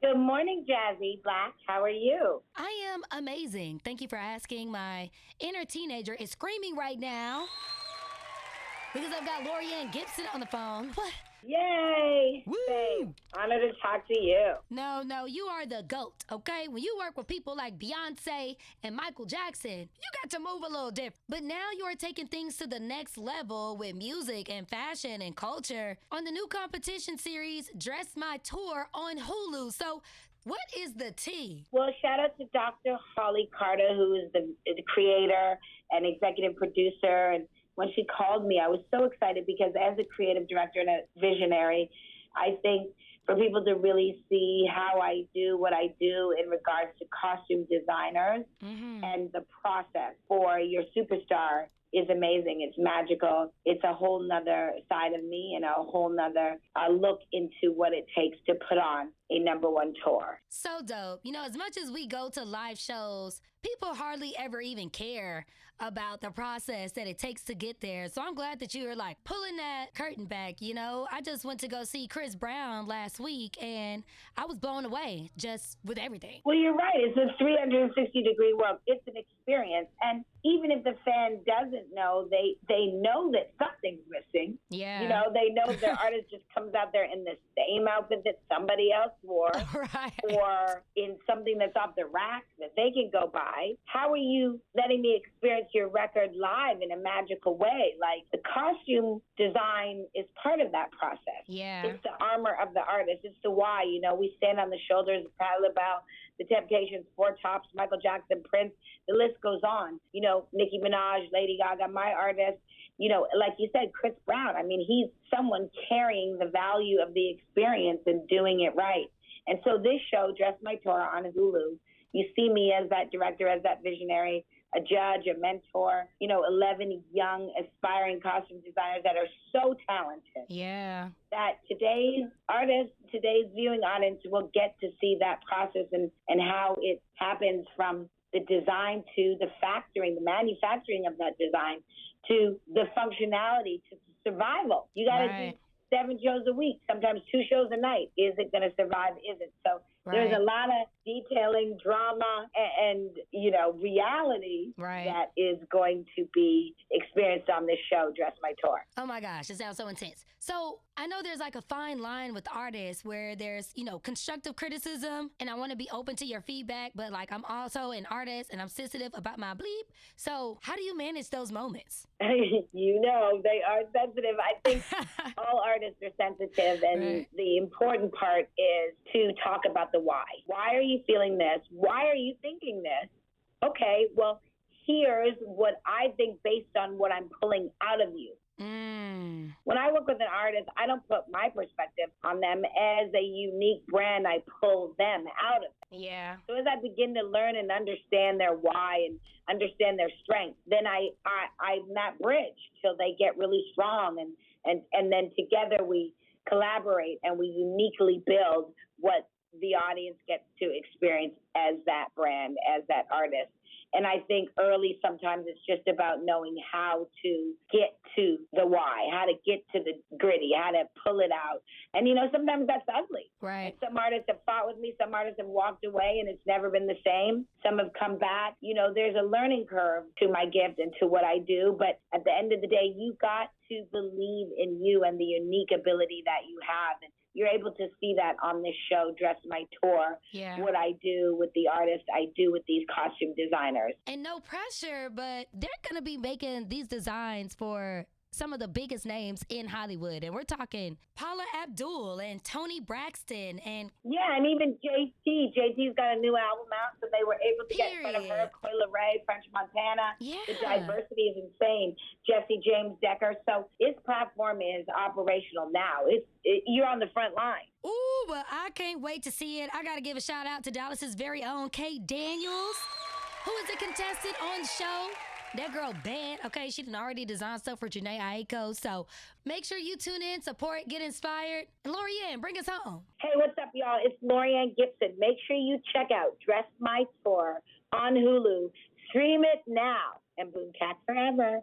Good morning, Jazzi Black. How are you? I am amazing. Thank you for asking. My inner teenager is screaming right now because I've got Laurieann Gibson on the phone. What? Yay! Woo! Same. Honored to talk to you. No, you are the GOAT, okay? When you work with people like Beyonce and Michael Jackson, you got to move a little different. But now you are taking things to the next level with music and fashion and culture on the new competition series, Dress My Tour on Hulu. So, what is the tea? Well, shout out to Dr. Holly Carter, who is the creator and executive producer. And when she called me, I was so excited because as a creative director and a visionary, I think for people to really see how I do what I do in regards to costume designers and the process for your superstar is amazing. It's magical. It's a whole nother side of me and a whole nother look into what it takes to put on a number one tour. So dope. You know, as much as we go to live shows, people hardly ever even care about the process that it takes to get there. So I'm glad that you were like pulling that curtain back. You know, I just went to go see Chris Brown last week and I was blown away just with everything. Well, you're right. It's a 360-degree world. It's an experience. And even if the fan doesn't know, they know that something's missing. Yeah. You know, they know their artist just comes out there in the same outfit that somebody else wore Right. or in something that's off the rack that they can go buy. How are you letting me experience your record live in a magical way? Like, the costume design is part of that process. Yeah. It's the armor of the artist. It's the why. You know, we stand on the shoulders of Patti LaBelle, The Temptations, Four Tops, Michael Jackson, Prince. The list goes on. You know, Nicki Minaj, Lady Gaga, my artist. You know, like you said, Chris Brown. I mean, he's someone carrying the value of the experience and doing it right. And so this show, Dress My Tour on Hulu, you see me as that director, as that visionary, a judge, a mentor, you know, 11 young, aspiring costume designers that are so talented. Yeah. That today's artists, today's viewing audience will get to see that process and how it happens from the design to the factoring, the manufacturing of that design, to the functionality, to survival. You got to do 7 shows a week, sometimes 2 shows a night. Is it going to survive? Is it? So there's a lot of detailing, drama, and you know, reality that is going to be experienced on this show, Dress My Tour. Oh my gosh, it sounds so intense. So I know there's like a fine line with artists where there's, you know, constructive criticism and I want to be open to your feedback, but like I'm also an artist and I'm sensitive about my bleep. So how do you manage those moments? You know, they are sensitive. I think all artists are sensitive, and the important part is to talk about the why. Why are you feeling this? Why are you thinking this? Okay, well, here's what I think based on what I'm pulling out of you. When I work with an artist, I don't put my perspective on them as a unique brand. I pull them out of it. Yeah. So as I begin to learn and understand their why and understand their strength, then I'm that bridge till they get really strong. And then together we collaborate and we uniquely build what the audience gets to experience as that brand, as that artist. And I think early sometimes it's just about knowing how to get to the why, how to get to the gritty, how to pull it out. And, you know, sometimes that's ugly. Right. And some artists have fought with me. Some artists have walked away and it's never been the same. Some have come back. You know, there's a learning curve to my gift and to what I do. But at the end of the day, you got to believe in you and the unique ability that you have. And you're able to see that on this show, Dress My Tour, what I do with the artists, I do with these costume designers. And no pressure, but they're going to be making these designs for some of the biggest names in Hollywood. And we're talking Paula Abdul and Toni Braxton and... Yeah, and even JT. JT's got a new album out, so they were able to get in front of her, Coyle Ray, French Montana. Yeah. The diversity is insane. Jesse James Decker. So its platform is operational now. You're on the front line. Ooh, but I can't wait to see it. I got to give a shout out to Dallas's very own Kate Daniels, who is a contestant on the show. That girl bad, okay? She done already designed stuff for Janae Aiko. So make sure you tune in, support, get inspired. And Laurieann, bring us home. Hey, what's up, y'all? It's Laurieann Gibson. Make sure you check out Dress My Tour on Hulu. Stream it now and boom cat forever.